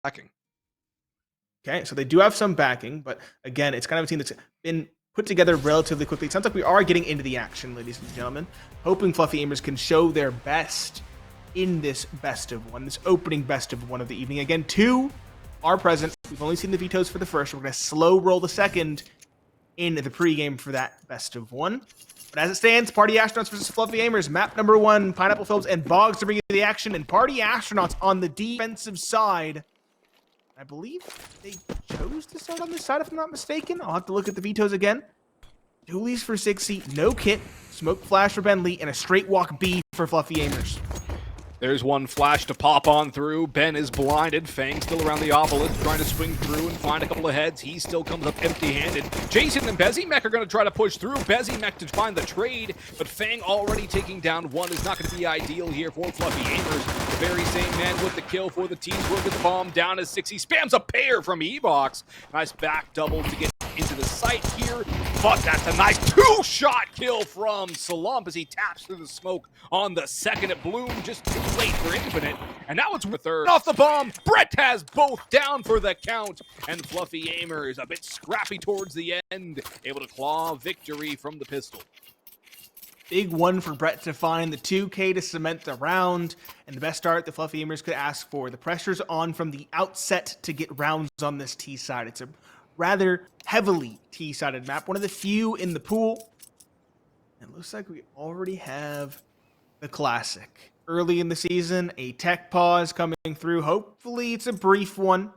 backing. Okay, so they do have some backing, but again, it's kind of a team that's been put together relatively quickly. It sounds like we are getting into the action, ladies and gentlemen. Hoping Fluffy Aimers can show their best in this best of one, this opening best of one of the evening. Again, 2 are present. We've only seen the vetoes for the first. We're going to slow roll the second in the pregame for that best of one. But as it stands, Party Astronauts versus Fluffy Aimers, map number 1, Pineapple Films and Boggs to bring you the action, and Party Astronauts on the defensive side. I believe they chose to start on this side, if I'm not mistaken. I'll have to look at the vetoes again. Dualies for 60, no kit, smoke flash for Ben Lee, and a straight walk B for Fluffy Aimers. There's one flash to pop on through. Ben is blinded. Fang still around the obelisk, trying to swing through and find a couple of heads. He still comes up empty-handed. Jason and Bezimek are going to try to push through. Bezimek to find the trade, but Fang already taking down one is not going to be ideal here for Fluffy Aimers. The very same man with the kill for the teams will get the bomb down as 6. He spams a pair from Evox. Nice back double to get into the site here, but that's a nice 2-shot kill from Salump as he taps through the smoke on the second. It Bloom just too late for Infinite, and now it's with third. Off the bomb, Brett has both down for the count, and Fluffy Aimers a bit scrappy towards the end, able to claw victory from the pistol. Big one for Brett to find the 2K to cement the round, and the best start the Fluffy Aimers could ask for. The pressure's on from the outset to get rounds on this T side. It's a rather heavily T-sided map, one of the few in the pool. It looks like we already have the classic. Early in the season, a tech pause coming through. Hopefully it's a brief one.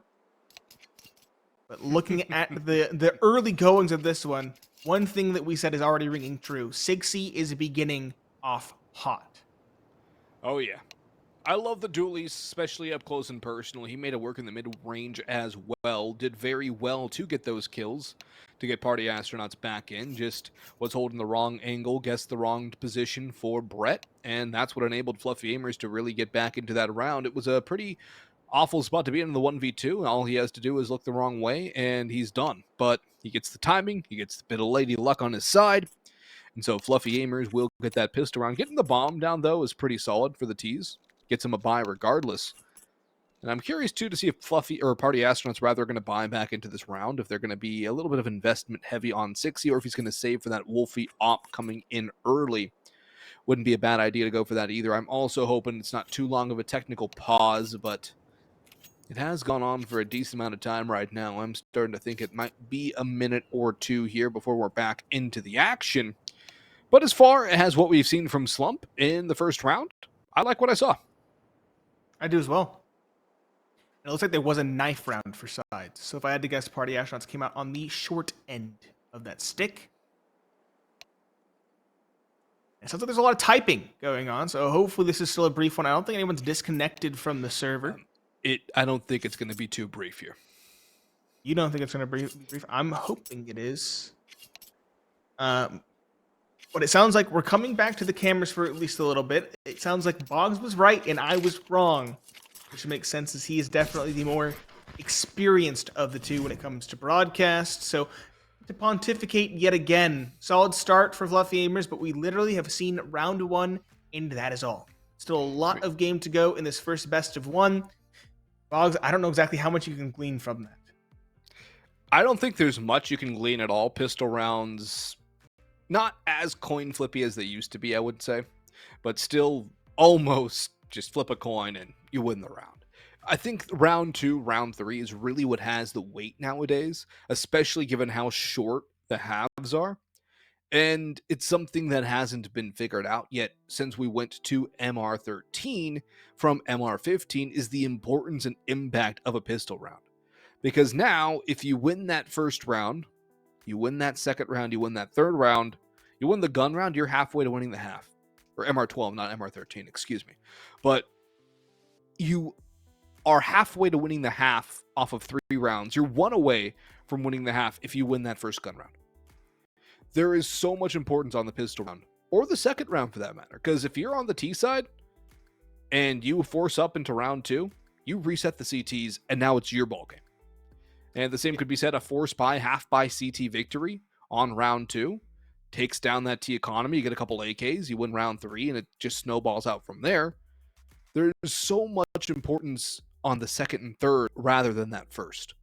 But looking at the early goings of this one thing that we said is already ringing true. Sigsy is beginning off hot. Oh yeah. I love the dualies, especially up close and personal. He made it work in the mid-range as well. Did very well to get those kills, to get Party Astronauts back in. Just was holding the wrong angle, guessed the wrong position for Brett, and that's what enabled Fluffy Aimers to really get back into that round. It was a pretty awful spot to be in the 1v2, and all he has to do is look the wrong way, and he's done. But he gets the timing, he gets a bit of lady luck on his side, and so Fluffy Aimers will get that pistol round. Getting the bomb down, though, is pretty solid for the T's. Gets him a buy regardless. And I'm curious, too, to see if Fluffy, or Party Astronauts, rather, are going to buy back into this round, if they're going to be a little bit of investment heavy on 60, or if he's going to save for that Wolfie op coming in early. Wouldn't be a bad idea to go for that either. I'm also hoping it's not too long of a technical pause, but it has gone on for a decent amount of time right now. I'm starting to think it might be a minute or two here before we're back into the action. But as far as what we've seen from Slump in the first round, I like what I saw. I do as well. It looks like there was a knife round for sides. So if I had to guess, Party Astronauts came out on the short end of that stick. It sounds like there's a lot of typing going on, so hopefully this is still a brief one. I don't think anyone's disconnected from the server. I don't think it's going to be too brief here. You don't think it's going to be brief? I'm hoping it is. But it sounds like we're coming back to the cameras for at least a little bit. It sounds like Boggs was right and I was wrong, which makes sense as he is definitely the more experienced of the two when it comes to broadcast. So to pontificate yet again, solid start for Fluffy Aimers, but we literally have seen round 1 and that is all. Still a lot of game to go in this first best of 1. Boggs, I don't know exactly how much you can glean from that. I don't think there's much you can glean at all. Pistol rounds, not as coin flippy as they used to be, I would say, but still almost just flip a coin and you win the round. I think round 2, round 3 is really what has the weight nowadays, especially given how short the halves are. And it's something that hasn't been figured out yet since we went to MR13 from MR15 is the importance and impact of a pistol round. Because now, if you win that first round, you win that second round, you win that third round, you win the gun round, you're halfway to winning the half. Or MR12, not MR13, excuse me. But you are halfway to winning the half off of 3 rounds. You're 1 away from winning the half if you win that first gun round. There is so much importance on the pistol round, or the second round for that matter, because if you're on the T side and you force up into round 2, you reset the CTs, and now it's your ball game. And the same could be said, a force buy, half buy CT victory on round 2 takes down that T economy, you get a couple AKs, you win round 3, and it just snowballs out from there. There's so much importance on the second and third rather than that first.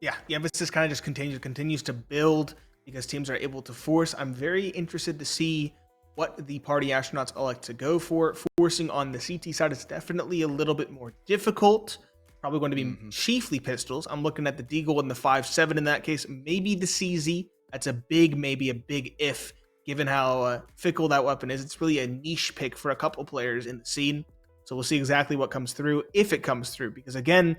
Yeah, the emphasis kind of just continues to build because teams are able to force. I'm very interested to see what the party astronauts elect to go for. Forcing on the CT side is definitely a little bit more difficult. Probably going to be chiefly pistols. I'm looking at the Deagle and the 5.7 in that case. Maybe the CZ. That's a big, maybe a big if, given how fickle that weapon is. It's really a niche pick for a couple players in the scene. So we'll see exactly what comes through, if it comes through. Because again,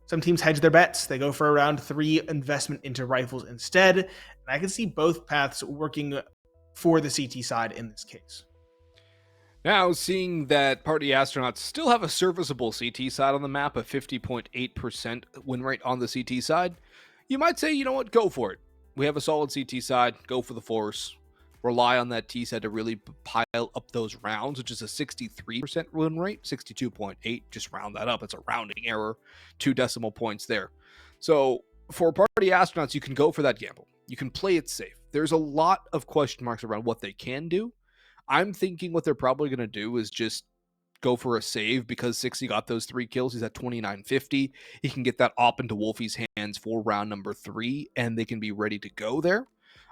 some teams hedge their bets. They go for a round 3 investment into rifles instead. And I can see both paths working for the CT side in this case. Now, seeing that party astronauts still have a serviceable CT side on the map, a 50.8% win rate on the CT side, you might say, you know what, go for it. We have a solid CT side, go for the force. Rely on that T side to really pile up those rounds, which is a 63% win rate, 62.8, just round that up. It's a rounding error, 2 decimal points there. So for party astronauts, you can go for that gamble. You can play it safe. There's a lot of question marks around what they can do. I'm thinking what they're probably going to do is just go for a save because 60 got those 3 kills. He's at 2950. He can get that op into Wolfie's hands for round number 3, and they can be ready to go there.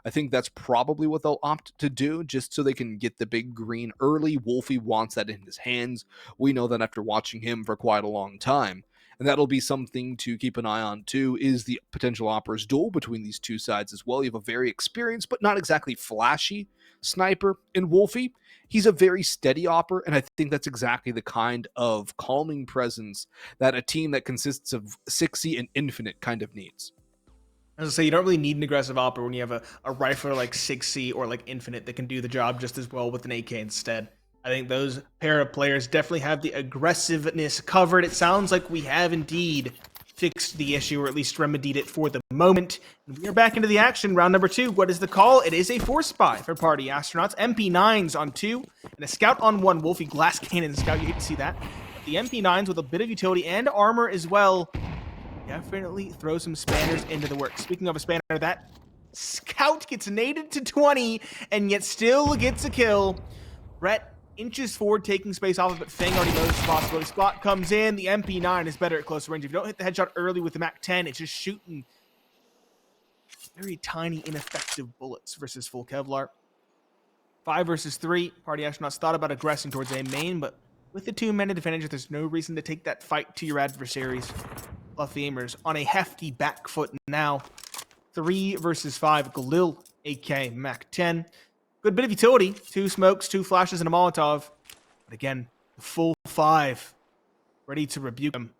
I think that's probably what they'll opt to do, just so they can get the big green early. Wolfie wants that in his hands. We know that after watching him for quite a long time. And that'll be something to keep an eye on, too, is the potential Opera's duel between these two sides as well. You have a very experienced, but not exactly flashy sniper in Wolfie. He's a very steady Opera, and I think that's exactly the kind of calming presence that a team that consists of 60 and Infinite kind of needs. As I say, you don't really need an aggressive Opera when you have a rifler like 6C or like Infinite that can do the job just as well with an AK instead. I think those pair of players definitely have the aggressiveness covered. It sounds like we have indeed fixed the issue, or at least remedied it for the moment. And we are back into the action. Round number 2. What is the call? It is a force spy for party astronauts. MP9s on 2 and a scout on 1. Wolfie glass cannon scout. You hate to see that. But the MP9s with a bit of utility and armor as well definitely throw some spanners into the work. Speaking of a spanner, that scout gets naded to 20 and yet still gets a kill. Brett inches forward, taking space off of it. Fang already knows the possibility. Spot comes in. The MP9 is better at close range. If you don't hit the headshot early with the MAC-10, it's just shooting very tiny, ineffective bullets versus full Kevlar. 5 versus 3. Party astronauts thought about aggressing towards A main, but with the 2-minute advantage, there's no reason to take that fight to your adversaries. Fluffy AIMERS on a hefty back foot now. 3 versus 5. Galil, AK, MAC-10. Good bit of utility. 2 smokes, 2 flashes, and a Molotov. But again, the full 5. Ready to rebuke him.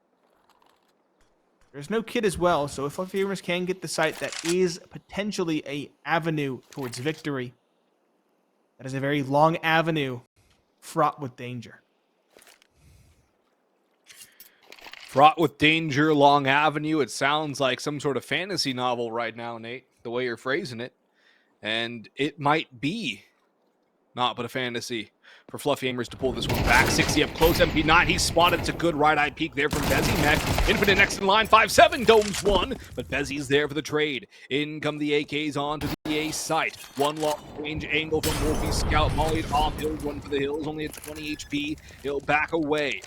There's no kid as well, so if Fluffy AIMERS can get the site, that is potentially a avenue towards victory. That is a very long avenue, fraught with danger. Fraught with danger, long avenue. It sounds like some sort of fantasy novel right now, Nate, the way you're phrasing it. And it might be not but a fantasy for Fluffy AIMERS to pull this one back. 60 up close, MP9. He's spotted. It's a good right-eye peek there from Bezzy. Mech, Infinite next in line. 5-7, domes 1. But Bezzy's there for the trade. In come the AKs onto the A site. 1 long range angle from Wolfie Scout. Mollied off. He'll run for the hills. Only at 20 HP. He'll back away.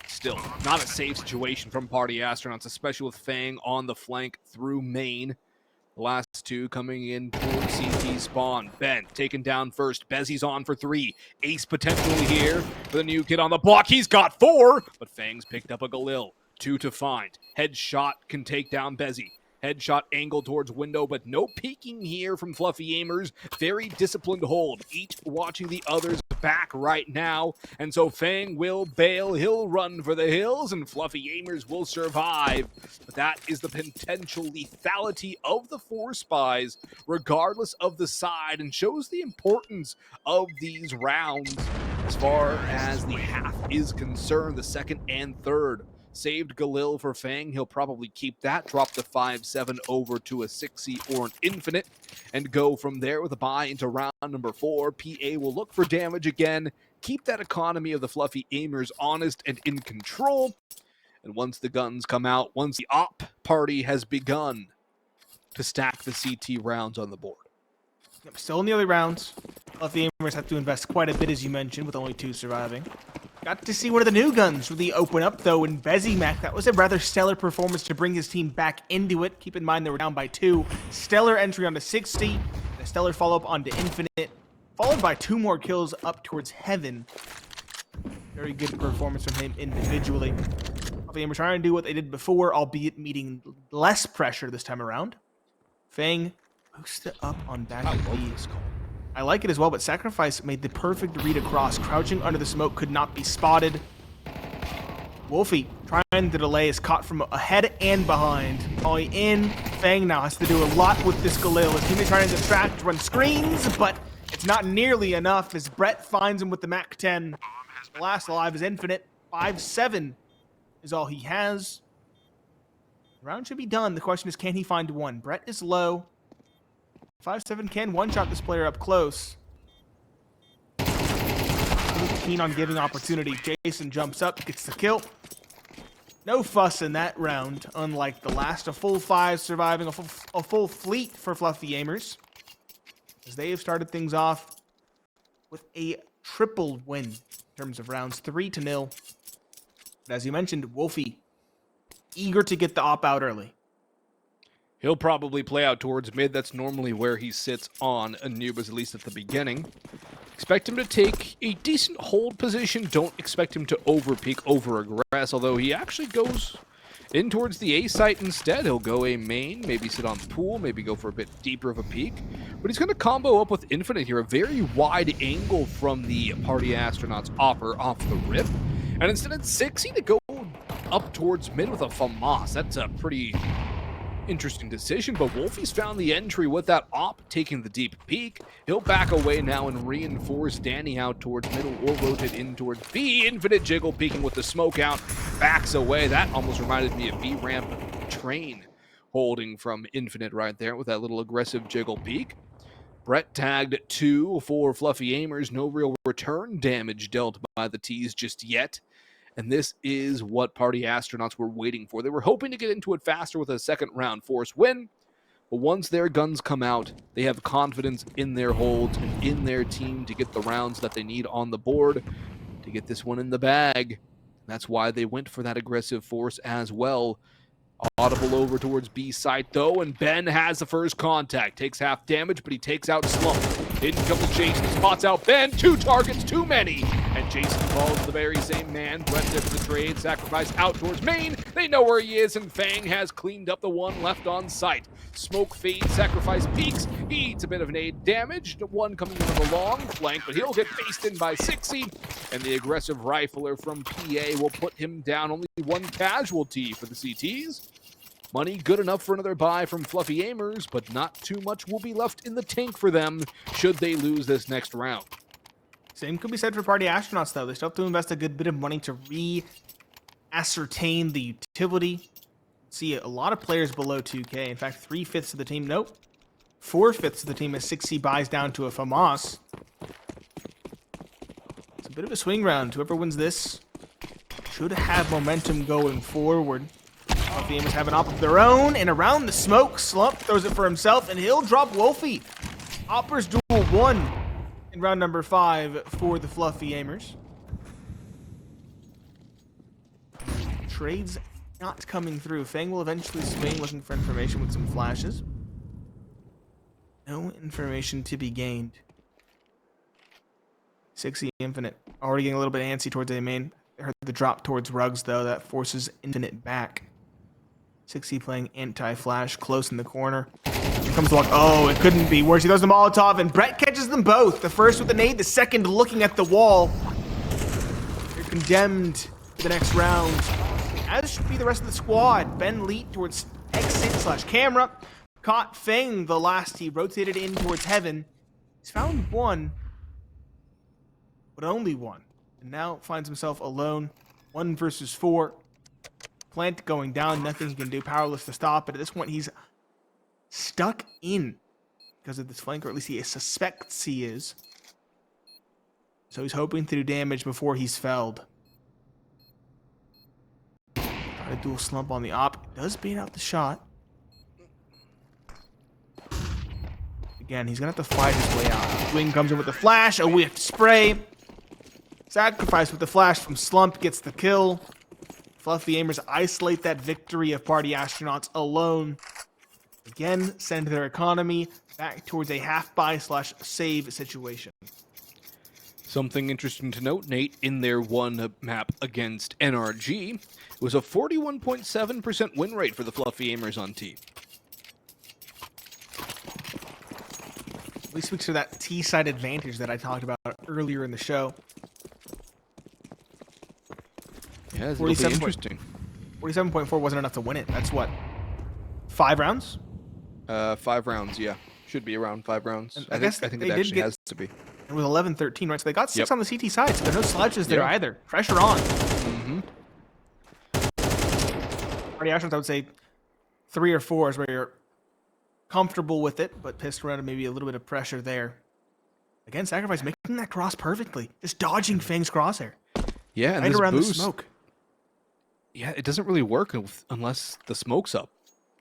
Still, not a safe situation from party astronauts, especially with Fang on the flank through main. The last 2 coming in towards CT spawn. Ben taken down first. Bezzy's on for 3. Ace potentially here for the new kid on the block. He's got 4, but Fang's picked up a Galil. 2 to find. Headshot can take down Bezzy. Headshot angle towards window, but no peeking here from Fluffy AIMERS. Very disciplined hold. Each watching the others back right now. And so Fang will bail. He'll run for the hills, and Fluffy AIMERS will survive. But that is the potential lethality of the 4 spies, regardless of the side, and shows the importance of these rounds as far as the half is concerned, the second and third. Saved Galil for Fang. He'll probably keep that, drop the 5-7 over to a 6C or an Infinite, and go from there with a buy into round number 4. PA will look for damage again, keep that economy of the Fluffy AIMERS honest and in control. And once the guns come out, once the op party has begun to stack the CT rounds on the board. Yep, still in the early rounds. Fluffy AIMERS have to invest quite a bit, as you mentioned, with only 2 surviving. Got to see one of the new guns really open up, though, in Bezimac. That was a rather stellar performance to bring his team back into it. Keep in mind they were down by 2. Stellar entry onto 60. And a stellar follow-up onto Infinite. Followed by 2 more kills up towards Heaven. Very good performance from him individually. Fluffy AIMERS trying to do what they did before, albeit meeting less pressure this time around. Fang boosts it up on back of B. I like it as well, but Sacrifice made the perfect read across. Crouching under the smoke could not be spotted. Wolfie trying to delay is caught from ahead and behind. Ollie in. Fang now has to do a lot with this Galil. His team is trying to distract, run screens, but it's not nearly enough as Brett finds him with the MAC-10. The last alive is Infinite. 5-7 is all he has. The round should be done. The question is, can he find one? Brett is low. 5-7 can one-shot this player up close. Keen on giving opportunity. Jason jumps up, gets the kill. No fuss in that round, unlike the last. A full 5 surviving, a full fleet for Fluffy AIMERS, as they have started things off with a triple win in terms of rounds, 3-0. But as you mentioned, Wolfie, eager to get the op out early. He'll probably play out towards mid. That's normally where he sits on Anubis, at least at the beginning. Expect him to take a decent hold position. Don't expect him to over-peek, over-aggress, although he actually goes in towards the A site instead. He'll go A main, maybe sit on pool, maybe go for a bit deeper of a peek. But he's going to combo up with Infinite here. A very wide angle from the Party Astronauts offer off the rip. And instead it's 60 to go up towards mid with a FAMAS. That's a pretty interesting decision, but Wolfie's found the entry with that op taking the deep peek. He'll back away now and reinforce Danny out towards middle or rotate in towards B. Infinite jiggle peeking with the smoke out, backs away. That almost reminded me of B-ramp train holding from Infinite right there with that little aggressive jiggle peek. Brett tagged 2 for Fluffy AIMERS. No real return damage dealt by the T's just yet. And this is what Party Astronauts were waiting for. They were hoping to get into it faster with a second round force win. But once their guns come out, they have confidence in their holds and in their team to get the rounds that they need on the board to get this one in the bag. That's why they went for that aggressive force as well. Audible over towards B site though, and Ben has the first contact. Takes half damage, but he takes out Slump. In comes Jason, spots out Ben. 2 targets, too many. And Jason falls to the very same man. Brett there for the trade. Sacrifice out towards main. They know where he is, and Fang has cleaned up the one left on site. Smoke fades, Sacrifice peeks. He eats a bit of nade damage. One coming in on the long flank, but he'll get faced in by 60. And the aggressive rifler from PA will put him down. Only 1 casualty for the CTs. Money good enough for another buy from Fluffy AIMERS, but not too much will be left in the tank for them should they lose this next round. Same could be said for Party Astronauts, though. They still have to invest a good bit of money to re-ascertain the utility. See a lot of players below 2K. In fact, 3/5 of the team. Nope. 4/5 of the team as 60 buys down to a FAMAS. It's a bit of a swing round. Whoever wins this should have momentum going forward. Fluffy AIMERS have an op of their own, and around the smoke, Slump throws it for himself, and he'll drop Wolfie. Oppers duel 1 in round number 5 for the Fluffy AIMERS. Trades not coming through. Fang will eventually swing, looking for information with some flashes. No information to be gained. 60 Infinite. Already getting a little bit antsy towards A main. I heard the drop towards Rugs, though. That forces Infinite back. 60 playing anti-flash close in the corner. Here comes the walk. Oh, it couldn't be worse. He throws the Molotov, and Brett catches them both. The first with the nade, the second looking at the wall. They're condemned for the next round, as should be the rest of the squad. Ben leaped towards exit/camera. Caught Fang the last. He rotated in towards Heaven. He's found one, but only one. And now finds himself alone. 1 versus 4. Plant going down, nothing he can do, powerless to stop it. At this point, he's stuck in because of this flank, or at least he suspects he is. So he's hoping to do damage before he's felled. Try to dual slump on the op. Does bait out the shot. Again, he's going to have to fight his way out. Wing comes in with the flash, a whiff spray. Sacrifice with the flash from Slump gets the kill. Fluffy Aimers isolate that victory of Party Astronauts alone. Again, send their economy back towards a half-buy/save situation. Something interesting to note, Nate, in their one map against NRG, was a 41.7% win rate for the Fluffy Aimers on T. Really speaks to that T-side advantage that I talked about earlier in the show. Yeah, it'll be interesting. 47.4 wasn't enough to win it. That's what? 5 rounds? 5 rounds, yeah. Should be around 5 rounds. And I think it actually has to be. It was 11-13, right? So they got 6 Yep. on the CT side, so there are no slouches there either. Pressure on. Mm-hmm. Party Astronauts, I would say 3 or 4 is where you're comfortable with it, but pissed around and maybe a little bit of pressure there. Again, Sacrifice making that cross perfectly. Just dodging Fang's crosshair. Yeah, and right this around boost, the smoke. Yeah, it doesn't really work unless the smoke's up.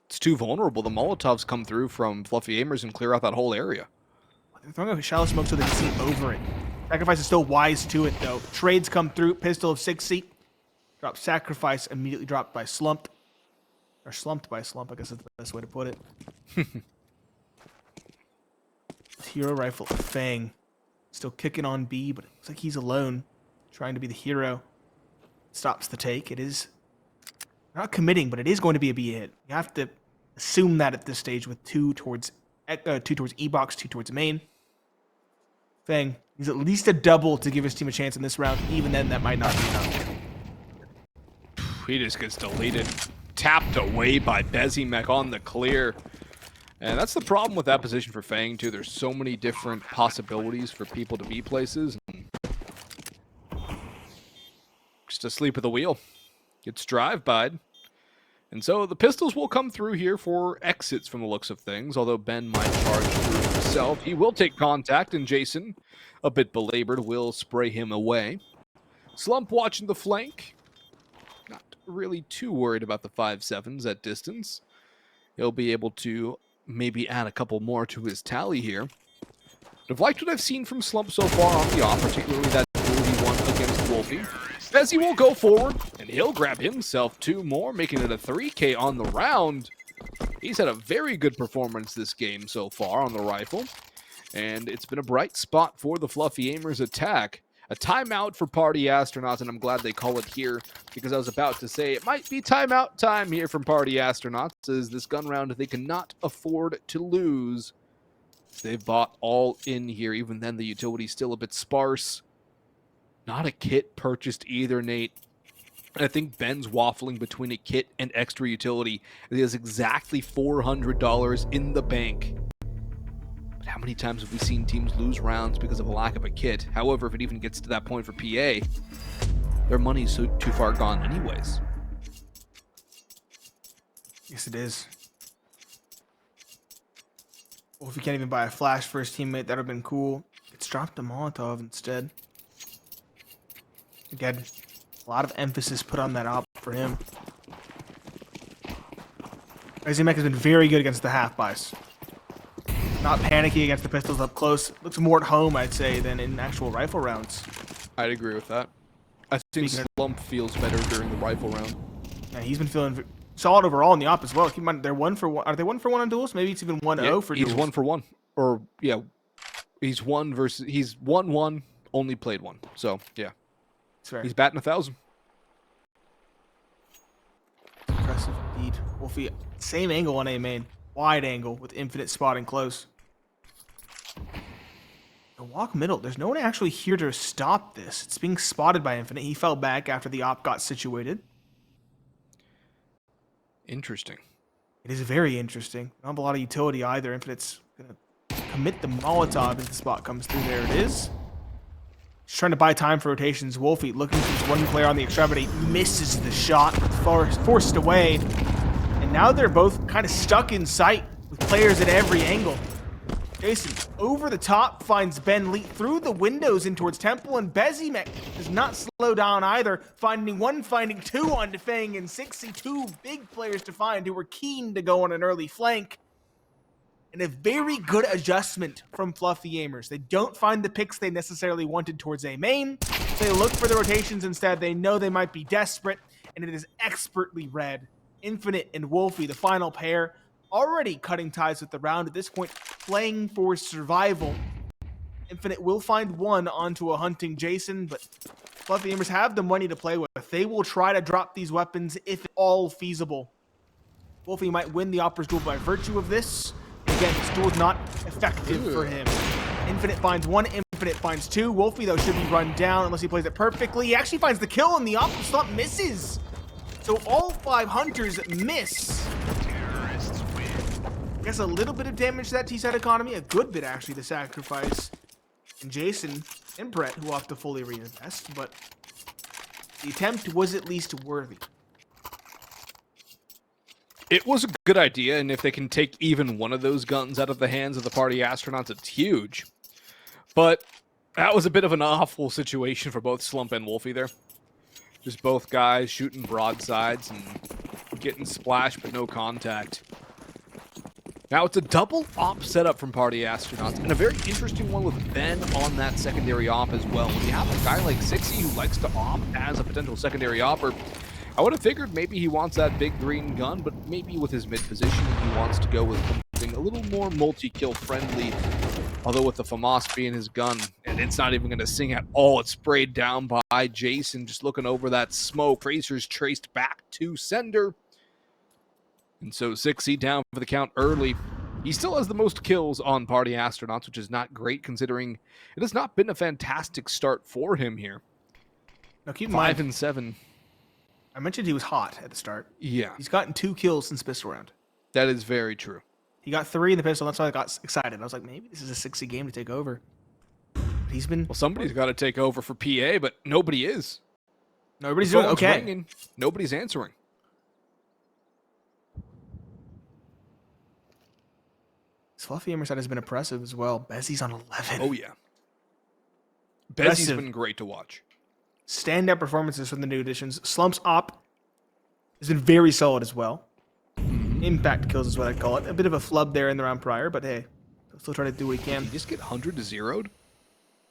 It's too vulnerable. The Molotovs come through from Fluffy Aimers and clear out that whole area. They're throwing a shallow smoke so they can see over it. Sacrifice is still wise to it, though. Trades come through. Pistol of 60. Drop Sacrifice. Immediately dropped by Slump. Or slumped by Slump, I guess is the best way to put it. Hero Rifle Fang. Still kicking on B, but it looks like he's alone. Trying to be the hero. Stops the take. It is not committing, but it is going to be a B hit. You have to assume that at this stage with 2 towards E-Box, 2 towards main. Fang, he's at least a double to give his team a chance in this round. Even then, that might not be enough. He just gets deleted. Tapped away by Bezimek on the clear. And that's the problem with that position for Fang, too. There's so many different possibilities for people to be places. Just asleep at the wheel. Gets drive-by'd. And so the pistols will come through here for exits from the looks of things, although Ben might charge through himself. He will take contact, and Jason, a bit belabored, will spray him away. Slump watching the flank. Not really too worried about the 5.7s at distance. He'll be able to maybe add a couple more to his tally here. But I've liked what I've seen from Slump so far on the off, particularly that duel he won against Wolfie. Bezzy will go forward, and he'll grab himself 2 more, making it a 3K on the round. He's had a very good performance this game so far on the rifle, and it's been a bright spot for the Fluffy Aimers attack. A timeout for Party Astronauts, and I'm glad they call it here, because I was about to say it might be timeout time here from Party Astronauts, as this gun round they cannot afford to lose. They've bought all in here, even then the utility's still a bit sparse. Not a kit purchased either, Nate. I think Ben's waffling between a kit and extra utility. He has exactly $400 in the bank. But how many times have we seen teams lose rounds because of a lack of a kit? However, if it even gets to that point for PA, their money's too far gone anyways. Yes, it is. Well, if you can't even buy a flash for his teammate, that would have been cool. It's dropped a Molotov instead. Again, a lot of emphasis put on that op for him. Bezimek has been very good against the half-buys. Not panicky against the pistols up close. Looks more at home, I'd say, than in actual rifle rounds. I'd agree with that. I think Slump feels better during the rifle round. Yeah, he's been feeling solid overall in the op as well. Keep in mind, they're 1-for-1. Are they 1-for-1 on duels? Maybe it's even 1-0 for duels. He's 1-for-1. Or, yeah, he's 1-1, only played 1. So, yeah. He's batting 1,000. Impressive indeed. Wolfie, same angle on A main. Wide angle with infinite spotting close. The walk middle. There's no one actually here to stop this. It's being spotted by Infinite. He fell back after the op got situated. Interesting. It is very interesting. Not a lot of utility either. Infinite's going to commit the Molotov if the spot comes through. There it is. He's trying to buy time for rotations. Wolfie looking for his one player on the extremity. Misses the shot. Forced away. And now they're both kind of stuck in sight with players at every angle. Jason, over the top, finds Ben leap through the windows in towards Temple, and Bezimek does not slow down either. Finding 2 on Defang, and 62 big players to find who were keen to go on an early flank. And a very good adjustment from Fluffy AIMERS. They don't find the picks they necessarily wanted towards A main. They look for the rotations instead. They know they might be desperate, and it is expertly read. Infinite and Wolfie, the final pair, already cutting ties with the round at this point, playing for survival. Infinite will find one onto a hunting Jason, but Fluffy AIMERS have the money to play with. They will try to drop these weapons if at all feasible. Wolfie might win the Opera's duel by virtue of this. Again, this duel is not effective for him. Infinite finds one, Infinite finds two. Wolfie, though, should be run down unless he plays it perfectly. He actually finds the kill, and the Opera slump misses. So all 5 hunters miss. Terrorists win. I guess a little bit of damage to that T-side economy. A good bit, actually, the sacrifice. And Jason and Brett, who will have to fully reinvest, but the attempt was at least worthy. It was a good idea, and if they can take even one of those guns out of the hands of the party astronauts, it's huge. But that was a bit of an awful situation for both Slump and Wolfie there. Just both guys shooting broadsides and getting splashed, but no contact. Now, it's a double op setup from party astronauts, and a very interesting one with Ben on that secondary op as well. When you have a guy like Sixy who likes to op as a potential secondary opper, I would have figured maybe he wants that big green gun, but maybe with his mid position, he wants to go with something a little more multi-kill friendly. Although with the FAMAS being his gun, and it's not even going to sing at all, it's sprayed down by Jason, just looking over that smoke. Tracer's traced back to sender. And so 6C down for the count early. He still has the most kills on party astronauts, which is not great considering it has not been a fantastic start for him here. Now keep in mind, 5 and 7. I mentioned he was hot at the start. Yeah, He's gotten 2 kills since pistol round. that is very true. He got 3 in the pistol. That's why I got excited. I was like, maybe this is a 60 game to take over. But he's been. Well, somebody's got to take over for PA, but nobody is. Nobody's The doing phone's okay. ringing, nobody's answering. This Fluffy AIMERS side has been impressive as well. Bezzy's on 11. Oh, yeah. Bezzy's Impressive. been great to watch. Standout performances from the new additions. Slump's op has been very solid as well. Impact kills is what I call it. A bit of a flub there in the round prior, but hey, he'll still try to do what he can. Did he just get 100 to 0'd?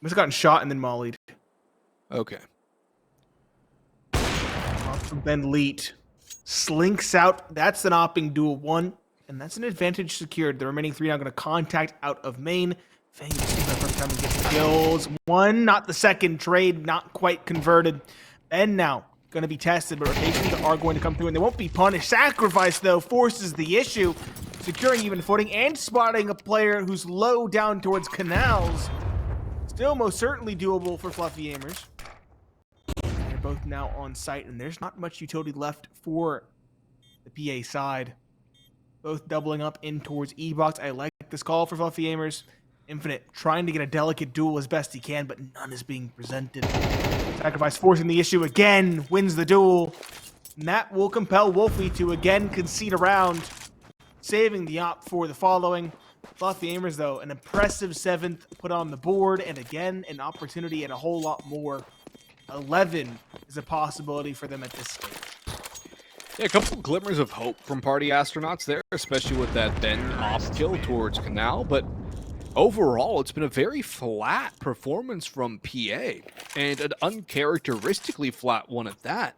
He's gotten shot and then mollied. Okay. Off from Ben Leet. Slinks out. That's an opping duel 1. And that's an advantage secured. The remaining 3 now going to contact out of main. Fang just takes that first time and gets kills. 1, not the second trade, not quite converted. Ben now going to be tested, but rotations are going to come through and they won't be punished. Sacrifice, though, forces the issue. Securing even footing and spotting a player who's low down towards canals. Still most certainly doable for Fluffy AIMERS. They're both now on site, and there's not much utility left for the PA side. Both doubling up in towards E-Box. I like this call for Fluffy AIMERS. Infinite trying to get a delicate duel as best he can, but none is being presented. Sacrifice forcing the issue again, wins the duel. And that will compel Wolfie to again concede a round, saving the op for the following. Fluffy AIMERS, though, an impressive 7th put on the board, and again, an opportunity and a whole lot more. 11 is a possibility for them at this stage. Yeah, a couple glimmers of hope from party astronauts there, especially with that Ben off kill towards Canal, but overall, it's been a very flat performance from PA, and an uncharacteristically flat one at that.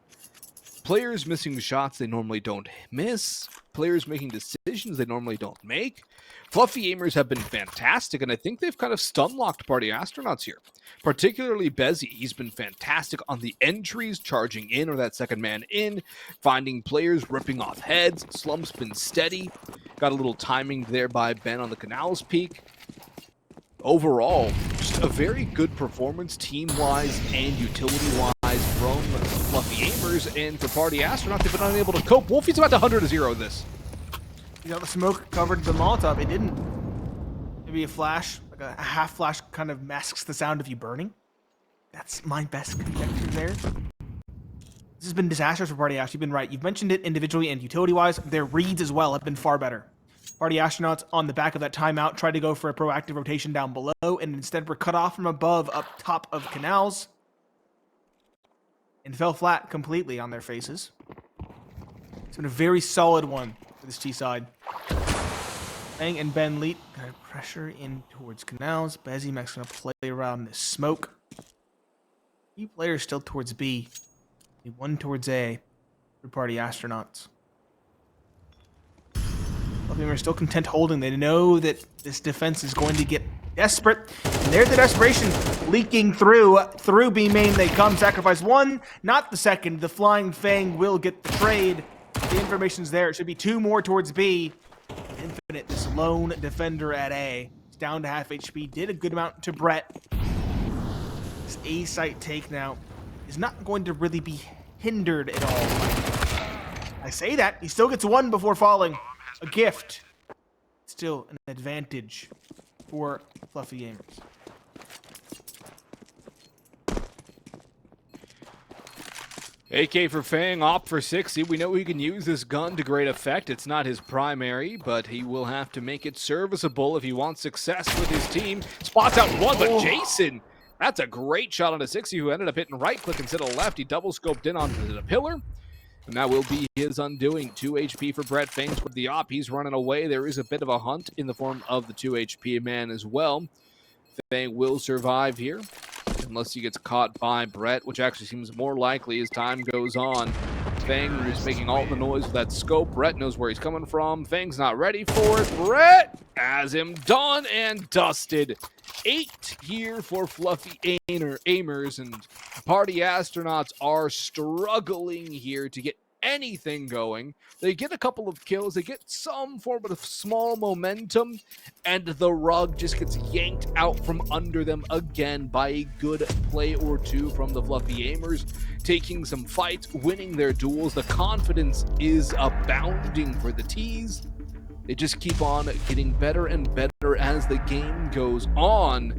Players missing shots they normally don't miss, players making decisions they normally don't make. Fluffy AIMERS have been fantastic, and I think they've kind of stun-locked party astronauts here. Particularly Bezzy, he's been fantastic on the entries, charging in or that second man in, finding players, ripping off heads. Slump's been steady. Got a little timing there by Ben on the Canals peak. Overall, just a very good performance team-wise and utility-wise from Fluffy AIMERS, and for party astronauts, they've been unable to cope. Wolfie's about to 100 to 0 this. You know, the smoke covered the Molotov. It didn't. Maybe a flash, like a half flash kind of masks the sound of you burning. That's my best conjecture there. This has been disastrous for Party Ash. You've been right. You've mentioned it individually and utility-wise. Their reads as well have been far better. Party astronauts on the back of that timeout tried to go for a proactive rotation down below, and instead were cut off from above up top of canals. And fell flat completely on their faces. It's been a very solid one for this T side. Fang and Ben Leet gonna pressure in towards Canals. Bezimek's gonna play around this smoke. 3 players still towards B. 1 towards A. Third-party astronauts. Are still content holding. They know that this defense is going to get desperate. And there's the desperation leaking through. Through B main they come. Sacrifice 1, not the second. The Flying Fang will get the trade. The information's there. It should be 2 more towards B. Infinite, this lone defender at A. He's down to half HP. Did a good amount to Brett. This A site take now is not going to really be hindered at all. I say that. He still gets 1 before falling. A gift. Still an advantage for Fluffy AIMERS. AK for Fang, op for 60. We know he can use this gun to great effect. It's not his primary, but he will have to make it serviceable if he wants success with his team. Spots out 1, but Jason, that's a great shot on a 60 who ended up hitting right click instead of left. He double scoped in onto the pillar. And that will be his undoing. 2 HP for Brett. Fangs with the op. He's running away. There is a bit of a hunt in the form of the 2 HP man as well. Fang will survive here, unless he gets caught by Brett, which actually seems more likely as time goes on. Fang is making all the noise with that scope. Brett knows where he's coming from. Fang's not ready for it. Brett has him done and dusted. 8 here for Fluffy AIMERS, and Party Astronauts are struggling here to get anything going. They get a couple of kills, they get some form of small momentum, and the rug just gets yanked out from under them again by a good play or 2 from the Fluffy AIMERS, taking some fights, winning their duels. The confidence is abounding for the T's. They just keep on getting better and better as the game goes on.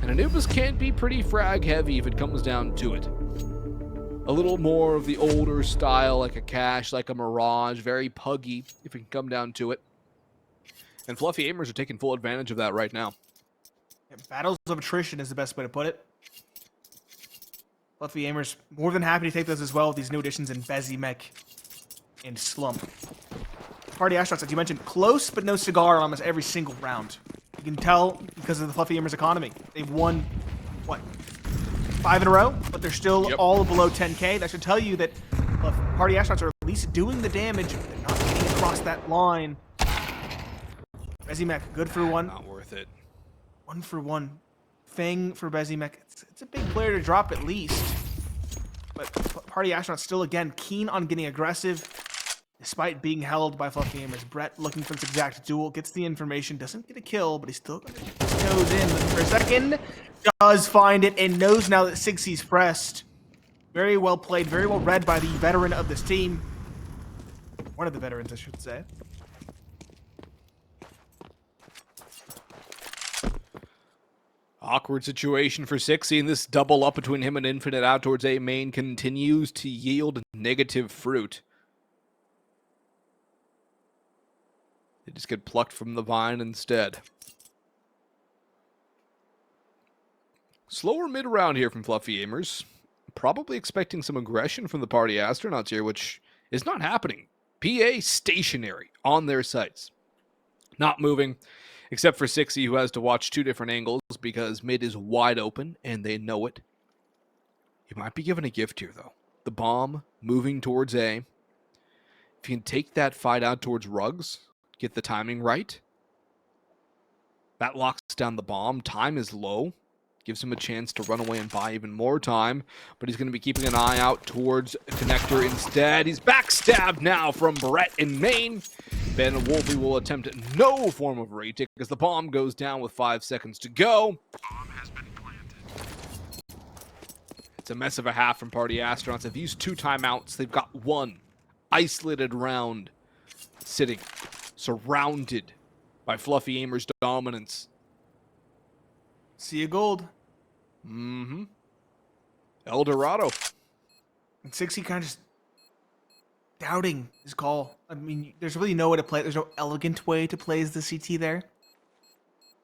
And Anubis can be pretty frag heavy if it comes down to it. A little more of the older style, like a Cash, like a Mirage, very puggy if it can come down to it. And Fluffy AIMERS are taking full advantage of that right now. Yeah, battles of attrition is the best way to put it. Fluffy AIMERS more than happy to take those as well with these new additions in Bezimek and Slump. Party Astronauts, as you mentioned, close but no cigar on almost every single round. You can tell because of the Fluffy AIMERS economy. They've won, what, 5 in a row? But they're still all below 10k. That should tell you that Party Astronauts are at least doing the damage. They're not getting across that line. Bezimek, good for 1. Not worth it. 1 for 1. Fang for Bezimek. It's a big player to drop at least. But Party Astronauts still, again, keen on getting aggressive. Despite being held by Fluffy AIMERS, Brett looking for this exact duel, gets the information, doesn't get a kill, but he's still going to get his nose in. Looking for a second, does find it, and knows now that 60's pressed. Very well played, very well read by the veteran of this team. One of the veterans, I should say. Awkward situation for 60, and this double up between him and Infinite out towards A main continues to yield negative fruit. They just get plucked from the vine instead. Slower mid-round here from Fluffy AIMERS. Probably expecting some aggression from the Party Astronauts here, which is not happening. PA stationary on their sites. Not moving, except for 60, who has to watch 2 different angles because mid is wide open, and they know it. You might be given a gift here, though. The bomb moving towards A. If you can take that fight out towards Rugs, get the timing right, that locks down the bomb. Time is low. Gives him a chance to run away and buy even more time, but he's going to be keeping an eye out towards a connector instead. He's backstabbed now from Brett in main. Ben Wolfie will attempt no form of retake as the bomb goes down with 5 seconds to go. Bomb has been planted. It's a mess of a half from Party Astronauts. They've used 2 timeouts. They've got 1 isolated round sitting, surrounded by Fluffy AIMERS dominance. See you gold. Mm-hmm. El Dorado. And 60 kind of just doubting his call. I mean, there's really no way to play it. There's no elegant way to play as the CT there.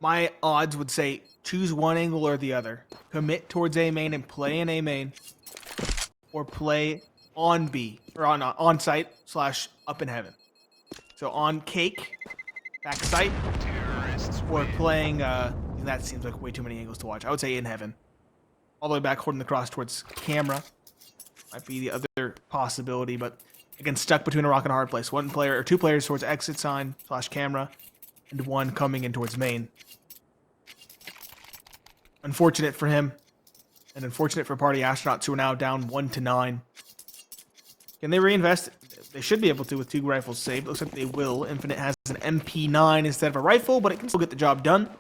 My odds would say choose one angle or the other. Commit towards A main and play in A main. Or play on B. Or on site / up in heaven. So on cake, back sight, or playing, that seems like way too many angles to watch. I would say in heaven. All the way back, holding the cross towards camera. Might be the other possibility, but again, stuck between a rock and a hard place. One player, or two players towards exit sign, / camera, and one coming in towards main. Unfortunate for him, and unfortunate for Party Astronauts, who are now down 1-9. Can they reinvest? They should be able to with 2 rifles saved. Looks like they will. Infinite has an MP9 instead of a rifle, but it can still get the job done.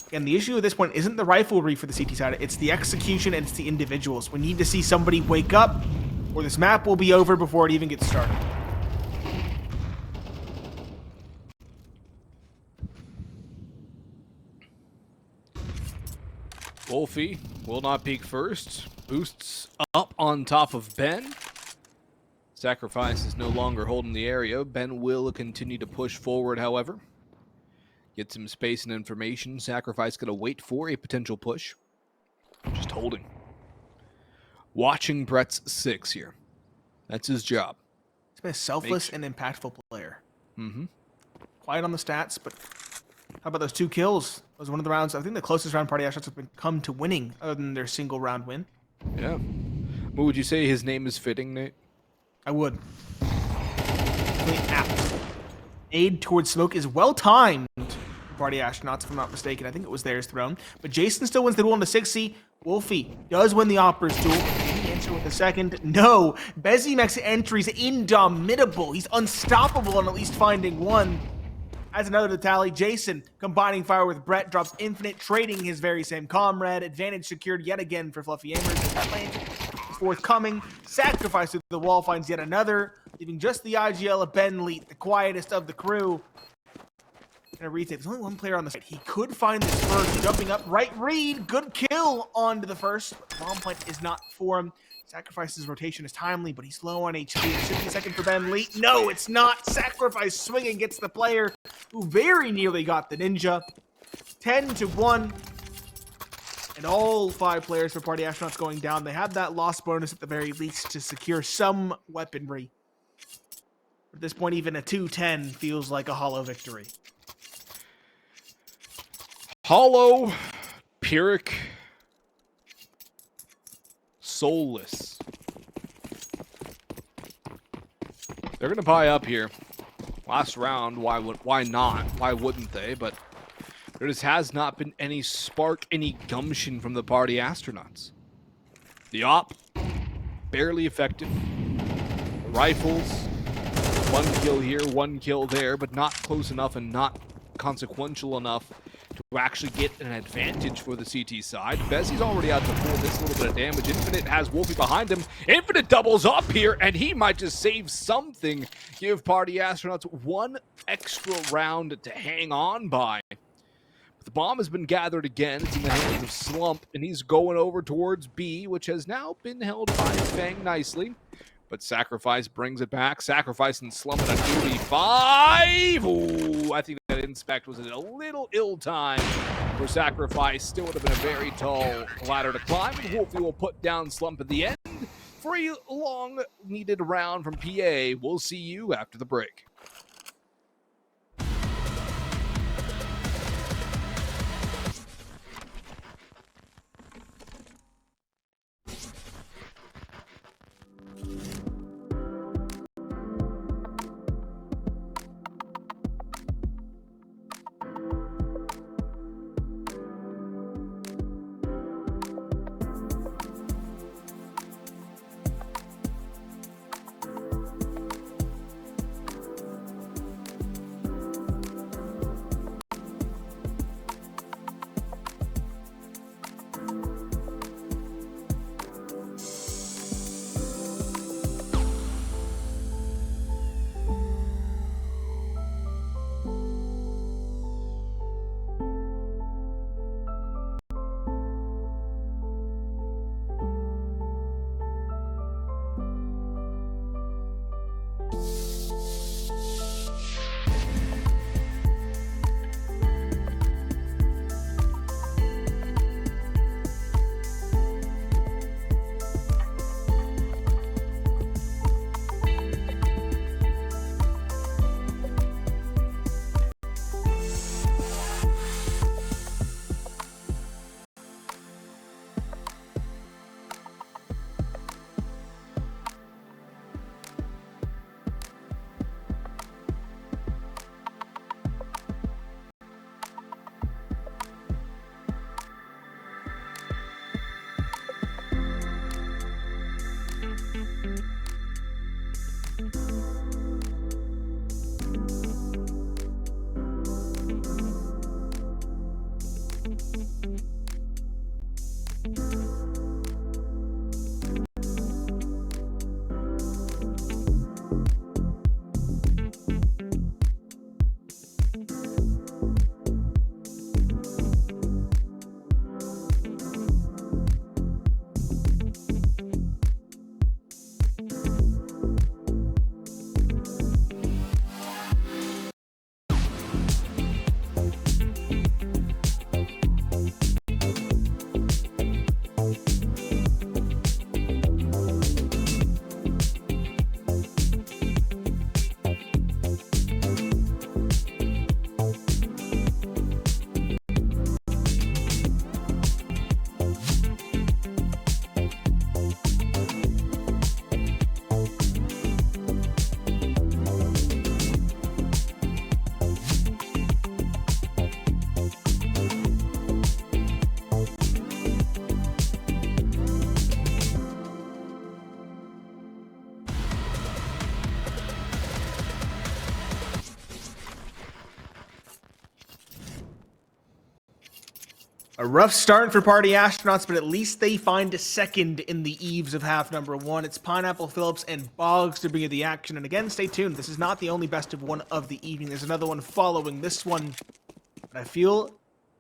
Again, the issue at this point isn't the riflery for the CT side. It's the execution and it's the individuals. We need to see somebody wake up, or this map will be over before it even gets started. Wolfie will not peek first. Boosts up on top of Ben. Sacrifice is no longer holding the area. Ben will continue to push forward, however. Get some space and information. Sacrifice going to wait for a potential push. Just holding. Watching Brett's 6 here. That's his job. He's been a selfless and impactful player. Mm-hmm. Quiet on the stats, but how about those 2 kills? That was one of the rounds, I think the closest round Party Astronauts have come to winning, other than their single round win. Yeah. What would you say his name is fitting, Nate? I would. Really apt. Aid towards smoke is well timed. Party Astronauts, if I'm not mistaken. I think it was theirs thrown. But Jason still wins the duel on the 6C. Wolfie does win the Opera's duel. Can he answer with the second? No. Bezimek's entry's indomitable. He's unstoppable on at least finding one. Adds another to tally. Jason, combining fire with Brett, drops Infinite, trading his very same comrade. Advantage secured yet again for Fluffy AIMERS. Forthcoming. Sacrifice to the wall finds yet another, leaving just the IGL of Ben Leet, the quietest of the crew. And a retake. There's only one player on the side. He could find this first. Jumping up, right read. Good kill onto the first. Bomb plant is not for him. Sacrifice's rotation is timely, but he's low on HP. It should be a second for Ben Lee. No, it's not. Sacrifice swinging gets the player who very nearly got the ninja. 10-1. And all 5 players for Party Astronauts going down. They have that loss bonus at the very least to secure some weaponry. At this point, even a 2-10 feels like a hollow victory. Hollow, Pyrrhic, soulless. They're going to buy up here. Last round, why not? Why wouldn't they? But there just has not been any spark, any gumption from the Party Astronauts. The op, barely effective. The rifles, 1 kill here, 1 kill there, but not close enough and not consequential enough to actually get an advantage for the CT side. Bezzy's already out to pull this little bit of damage. Infinite has Wolfie behind him. Infinite doubles up here, and he might just save something. Give Party Astronauts 1 extra round to hang on by. But the bomb has been gathered again. It's in the hands of Slump, and he's going over towards B, which has now been held by Fang nicely. But Sacrifice brings it back. Sacrifice and Slump at a 2v5. Ooh, I think that Inspect was a little ill-timed for Sacrifice. Still would have been a very tall ladder to climb. Wolfie will put down Slump at the end for a long-needed round from PA. We'll see you after the break. A rough start for Party Astronauts, but at least they find a second in the eves of half number one. It's Pineapple Phillips and Boggs to bring you the action. And again, stay tuned. This is not the only best of one of the evening. There's another one following this one. But I feel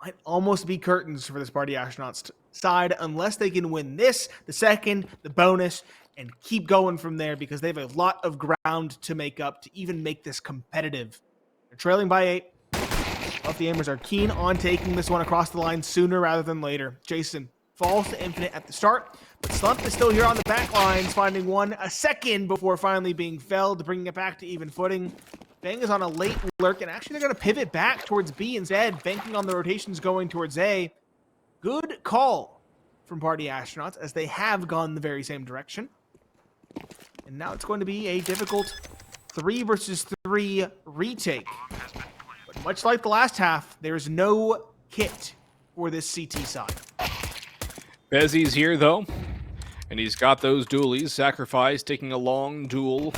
might almost be curtains for this Party Astronauts side unless they can win this, the second, the bonus, and keep going from there because they have a lot of ground to make up to even make this competitive. They're trailing by 8. But the AIMERS are keen on taking this one across the line sooner rather than later. Jason falls to Infinite at the start, but Slump is still here on the back lines, finding a second before finally being felled, bringing it back to even footing. Fang is on a late lurk, and actually they're going to pivot back towards B instead, banking on the rotations going towards A. Good call from Party Astronauts, as they have gone the very same direction. And now it's going to be a difficult 3 versus 3 retake. But much like the last half, there's no kit for this CT side. Bezzy's here, though, and he's got those dualies. Sacrifice taking a long duel.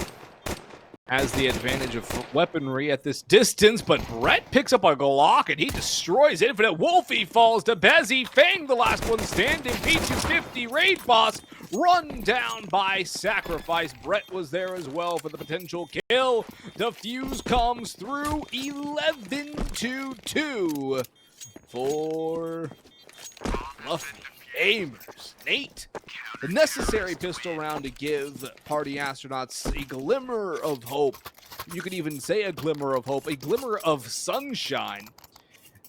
Has the advantage of weaponry at this distance, but Brett picks up a Glock and he destroys Infinite. Wolfie falls to Bezzy. Fang, the last one standing. P250 raid boss run down by Sacrifice. Brett was there as well for the potential kill. The fuse comes through. 11-2 for Fluffy AIMERS. Nate, the necessary pistol round to give Party Astronauts a glimmer of hope. You could even say a glimmer of hope, a glimmer of sunshine,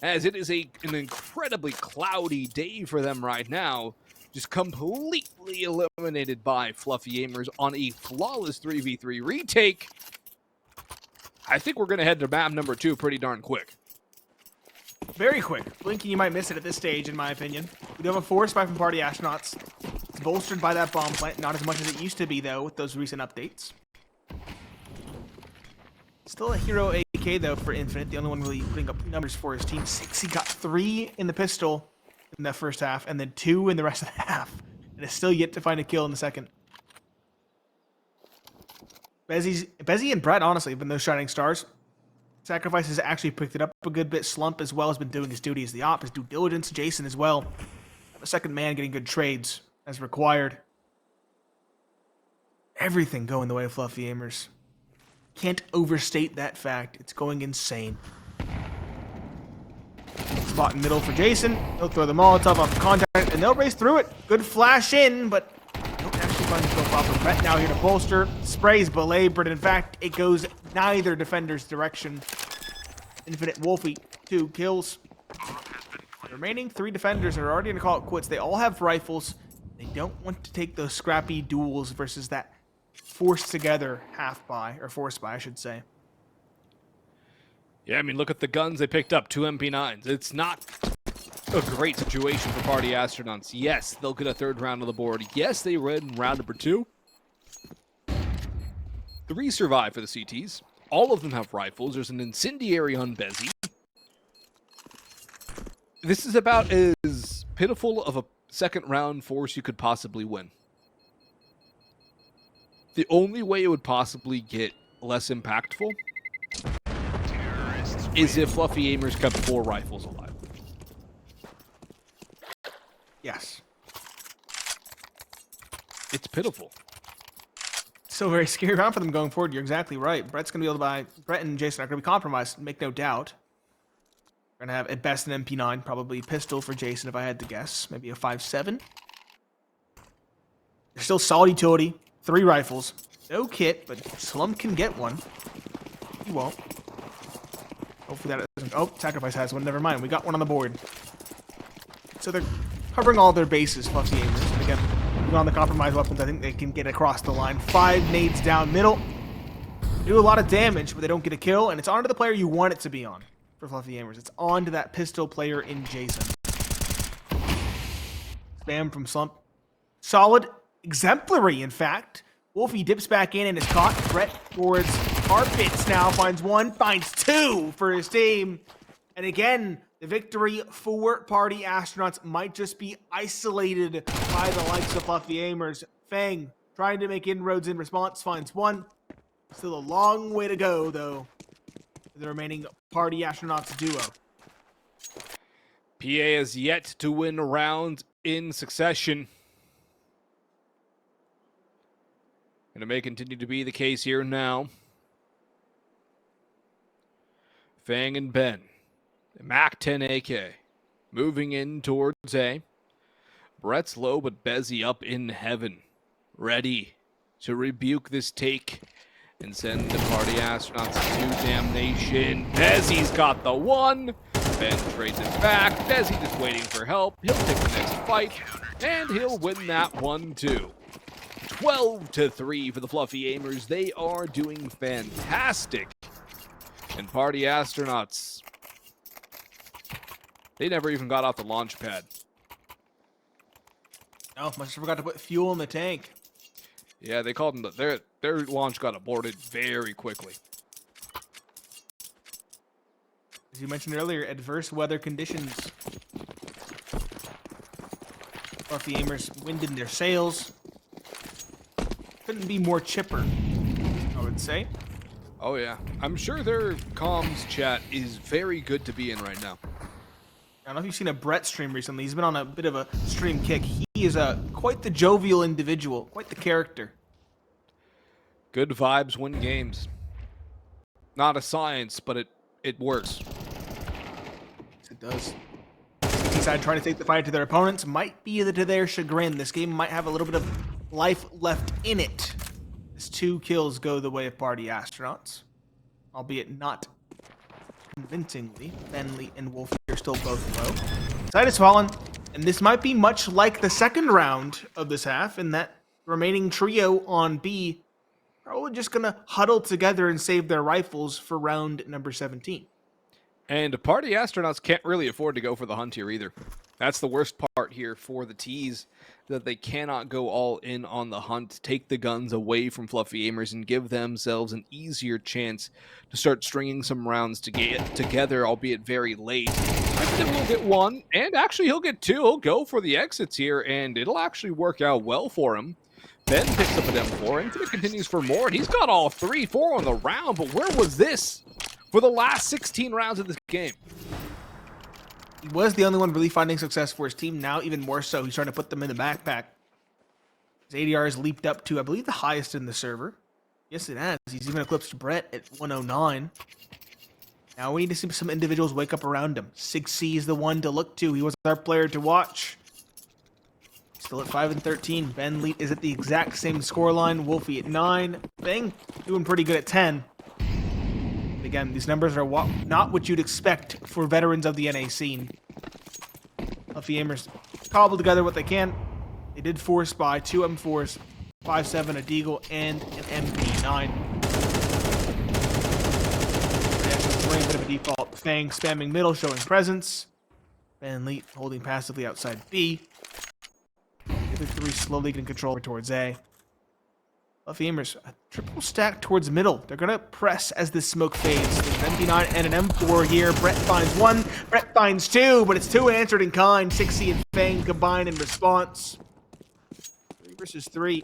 as it is an incredibly cloudy day for them right now. Just completely eliminated by Fluffy AIMERS on a flawless 3v3 retake. I think we're going to head to map number 2 pretty darn quick. Very quick. Blinking, you might miss it at this stage, in my opinion. We do have a forest fire from Party Astronauts. It's bolstered by that bomb plant. Not as much as it used to be, though, with those recent updates. Still a hero AK, though, for Infinite. The only one really putting up numbers for his team. 6, he got 3 in the pistol in that first half, and then 2 in the rest of the half. And is still yet to find a kill in the second. Bezzy and Brett, honestly, have been those shining stars. Sacrifice has actually picked it up a good bit. Slump as well has been doing his duty as the op, his due diligence. Jason as well. A second man getting good trades as required. Everything going the way of Fluffy AIMERS. Can't overstate that fact. It's going insane. Spot in middle for Jason. He'll throw the Molotov off the contact, and they'll race through it. Good flash in, but don't actually find the profile for Brett now here to bolster. Sprays belabored. In fact, it goes neither defender's direction. Infinite Wolfie, 2 kills. The remaining 3 defenders are already going to call it quits. They all have rifles. They don't want to take those scrappy duels versus that forced together forced by, I should say. Yeah, I mean, look at the guns they picked up. 2 MP9s. It's not a great situation for Party Astronauts. Yes, they'll get a 3rd round on the board. Yes, they win round number 2. 3 survive for the CTs. All of them have rifles. There's an incendiary on Bezzy. This is about as pitiful of a 2nd round force you could possibly win. The only way it would possibly get less impactful is if Fluffy AIMERS kept 4 rifles alive. Yes. It's pitiful. So very scary round for them going forward. You're exactly right. Brett and Jason are going to be compromised, make no doubt. We're going to have at best an MP9, probably pistol for Jason if I had to guess. Maybe a 5.7. There's still solid utility. 3 rifles. No kit, but Slump can get one. He won't. Hopefully that doesn't... Oh, Sacrifice has one. Never mind. We got one on the board. So they're covering all their bases, Fluffy AIMERS. And again, on the compromised weapons, I think they can get across the line. 5 nades down middle. Do a lot of damage, but they don't get a kill. And it's on to the player you want it to be on for Fluffy AIMERS. It's on to that pistol player in Jason. Spam from Slump. Solid. Exemplary, in fact. Wolfie dips back in and is caught. Brett towards carpets now. Finds 1, finds 2 for his team. And again, the victory for Party Astronauts might just be isolated by the likes of Fluffy AIMERS. Fang trying to make inroads in response, finds 1. Still a long way to go, though, for the remaining Party Astronauts duo. PA has yet to win a round in succession. And it may continue to be the case here now. Fang and Ben. Mac 10 AK. Moving in towards A. Brett's low, but Bezzy up in heaven. Ready to rebuke this take and send the party astronauts to damnation. Bezzy's got the one. Ben trades it back. Bezzy just waiting for help. He'll take the next fight, and he'll win that one too. 12-3 for the Fluffy Aimers. They are doing fantastic. And party astronauts, they never even got off the launch pad. Oh, must have forgot to put fuel in the tank. Yeah, they called them. Their launch got aborted very quickly. As you mentioned earlier, adverse weather conditions. Fluffy Aimers wind in their sails. Couldn't be more chipper, I would say. Oh yeah, I'm sure their comms chat is very good to be in right now. I don't know if you've seen a Brett stream recently. He's been on a bit of a stream kick. He is quite the jovial individual, quite the character. Good vibes win games. Not a science, but it works. Yes, it does. Decide trying to take the fight to their opponents might be to their chagrin. This game might have a little bit of life left in it. As 2 kills go the way of party astronauts, albeit not convincingly. Bentley and Wolf are still both low. Side is fallen, and this might be much like the second round of this half, in that remaining trio on B are all just gonna huddle together and save their rifles for round number 17. And party astronauts can't really afford to go for the hunt here either. That's the worst part here for the T's, that they cannot go all in on the hunt, take the guns away from Fluffy Aimers, and give themselves an easier chance to start stringing some rounds to get together, albeit very late. Then will get 1, and actually he'll get 2. He'll go for the exits here, and it'll actually work out well for him. Ben picks up an M4, Infinite continues for more, and he's got all 3, 4 on the round, but where was this for the last 16 rounds of this game? He was the only one really finding success for his team. Now, even more so, he's trying to put them in the backpack. His ADR has leaped up to, I believe, the highest in the server. Yes, it has. He's even eclipsed Brett at 109. Now we need to see some individuals wake up around him. Sig-C is the one to look to. He was our player to watch. Still at 5 and 13. Ben Leet is at the exact same scoreline. Wolfie at 9. Fang doing pretty good at 10. Again, these numbers are not what you'd expect for veterans of the NA scene. Fluffy Aimers cobbled together what they can. They did force by 2 M4s, 5.7, a Deagle, and an MP9. A bit of a default. Fang spamming middle, showing presence. Van Leet holding passively outside B. The other 3 slowly getting control towards A. Fluffy Aimers, a triple stack towards middle. They're going to press as this smoke fades. There's an MP9 and an M4 here. Brett finds 1. Brett finds 2, but it's 2 answered in kind. Sig-C and Fang combine in response. 3 versus 3.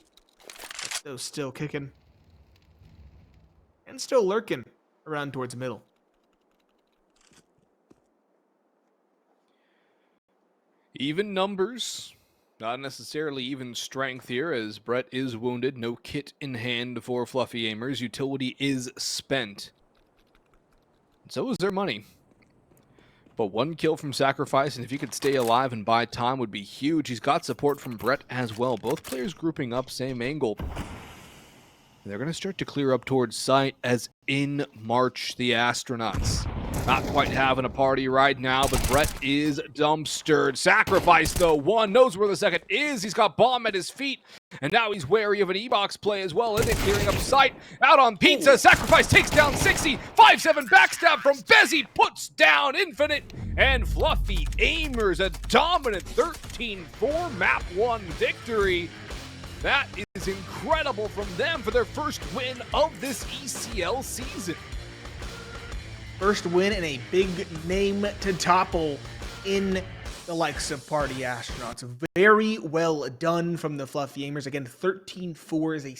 Those still kicking. And still lurking around towards middle. Even numbers. Not necessarily even strength here, as Brett is wounded. No kit in hand for Fluffy Aimers. Utility is spent. And so is their money. But 1 kill from Sacrifice, and if he could stay alive and buy time, would be huge. He's got support from Brett as well. Both players grouping up, same angle. And they're going to start to clear up towards site as in march the astronauts. Not quite having a party right now, but Brett is dumpstered. Sacrifice, though, 1 knows where the second is. He's got bomb at his feet, and now he's wary of an E-box play as well. Isn't it clearing up sight? Out on pizza. Ooh. Sacrifice takes down Sig-C. 5-7 backstab from Bezzy, puts down Infinite, and Fluffy Aimers a dominant 13-4 map 1 victory. That is incredible from them for their first win of this ECL season. First win and a big name to topple in the likes of party astronauts. Very well done from the Fluffy Aimers. Again, 13-4 is a